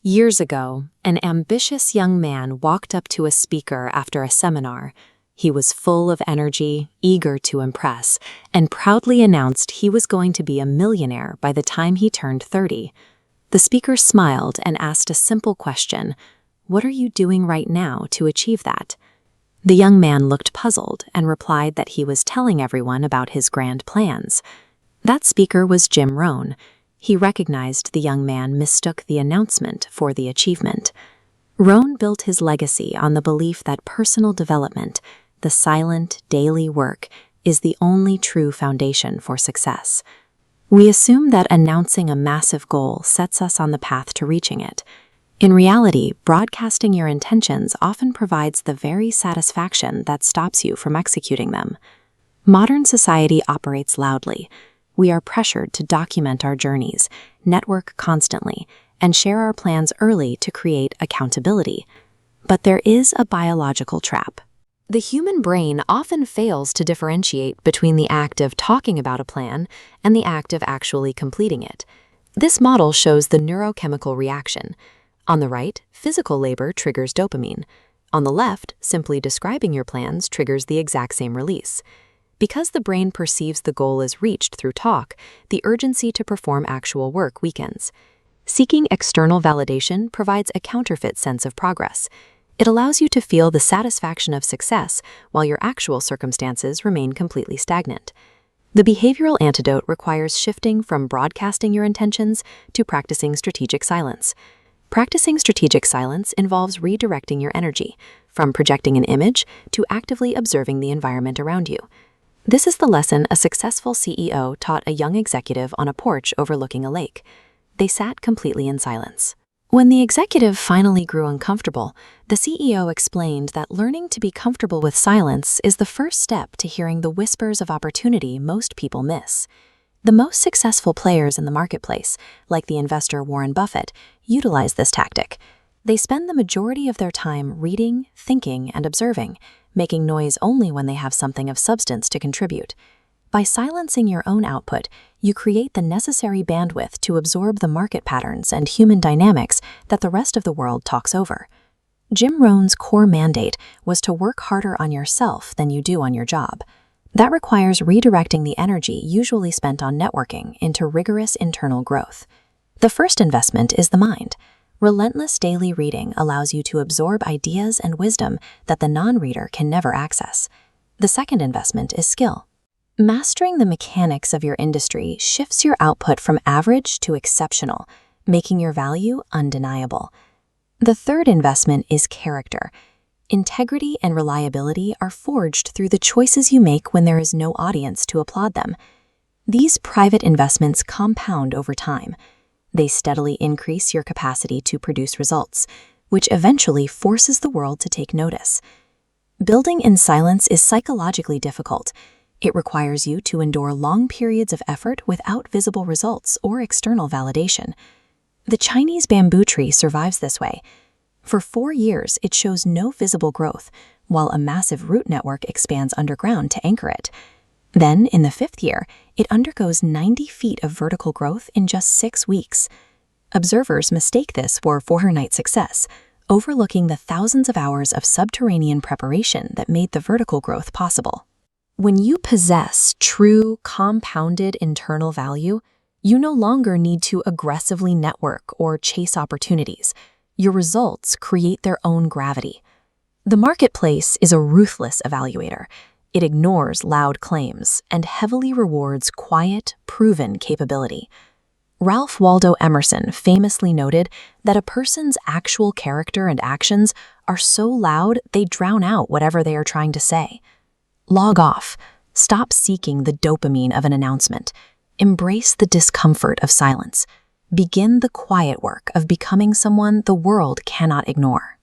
Years ago, an ambitious young man walked up to a speaker after a seminar. He was full of energy, eager to impress, and proudly announced he was going to be a millionaire by the time he turned 30. The speaker smiled and asked a simple question: "What are you doing right now to achieve that?" The young man looked puzzled and replied that he was telling everyone about his grand plans. That speaker was Jim Rohn. He recognized the young man mistook the announcement for the achievement. Rohn built his legacy on the belief that personal development, the silent, daily work, is the only true foundation for success. We assume that announcing a massive goal sets us on the path to reaching it. In reality, broadcasting your intentions often provides the very satisfaction that stops you from executing them. Modern society operates loudly. We are pressured to document our journeys, network constantly, and share our plans early to create accountability. But there is a biological trap. The human brain often fails to differentiate between the act of talking about a plan and the act of actually completing it. This model shows the neurochemical reaction. On the right, physical labor triggers dopamine. On the left, simply describing your plans triggers the exact same release. Because the brain perceives the goal is reached through talk, the urgency to perform actual work weakens. Seeking external validation provides a counterfeit sense of progress. It allows you to feel the satisfaction of success while your actual circumstances remain completely stagnant. The behavioral antidote requires shifting from broadcasting your intentions to practicing strategic silence. Practicing strategic silence involves redirecting your energy, from projecting an image to actively observing the environment around you. This is the lesson a successful CEO taught a young executive on a porch overlooking a lake. They sat completely in silence. When the executive finally grew uncomfortable, the CEO explained that learning to be comfortable with silence is the first step to hearing the whispers of opportunity most people miss. The most successful players in the marketplace, like the investor Warren Buffett, utilize this tactic. They spend the majority of their time reading, thinking, and observing, making noise only when they have something of substance to contribute. By silencing your own output, you create the necessary bandwidth to absorb the market patterns and human dynamics that the rest of the world talks over. Jim Rohn's core mandate was to work harder on yourself than you do on your job. That requires redirecting the energy usually spent on networking into rigorous internal growth. The first investment is the mind. Relentless daily reading allows you to absorb ideas and wisdom that the non-reader can never access. The second investment is skill. Mastering the mechanics of your industry shifts your output from average to exceptional, making your value undeniable. The third investment is character. Integrity and reliability are forged through the choices you make when there is no audience to applaud them. These private investments compound over time. They steadily increase your capacity to produce results, which eventually forces the world to take notice. Building in silence is psychologically difficult. It requires you to endure long periods of effort without visible results or external validation. The Chinese bamboo tree survives this way. For 4 years, it shows no visible growth, while a massive root network expands underground to anchor it. Then, in the 5th year, it undergoes 90 feet of vertical growth in just 6 weeks. Observers mistake this for overnight success, overlooking the thousands of hours of subterranean preparation that made the vertical growth possible. When you possess true, compounded internal value, you no longer need to aggressively network or chase opportunities. Your results create their own gravity. The marketplace is a ruthless evaluator. It ignores loud claims and heavily rewards quiet, proven capability. Ralph Waldo Emerson famously noted that a person's actual character and actions are so loud they drown out whatever they are trying to say. Log off. Stop seeking the dopamine of an announcement. Embrace the discomfort of silence. Begin the quiet work of becoming someone the world cannot ignore.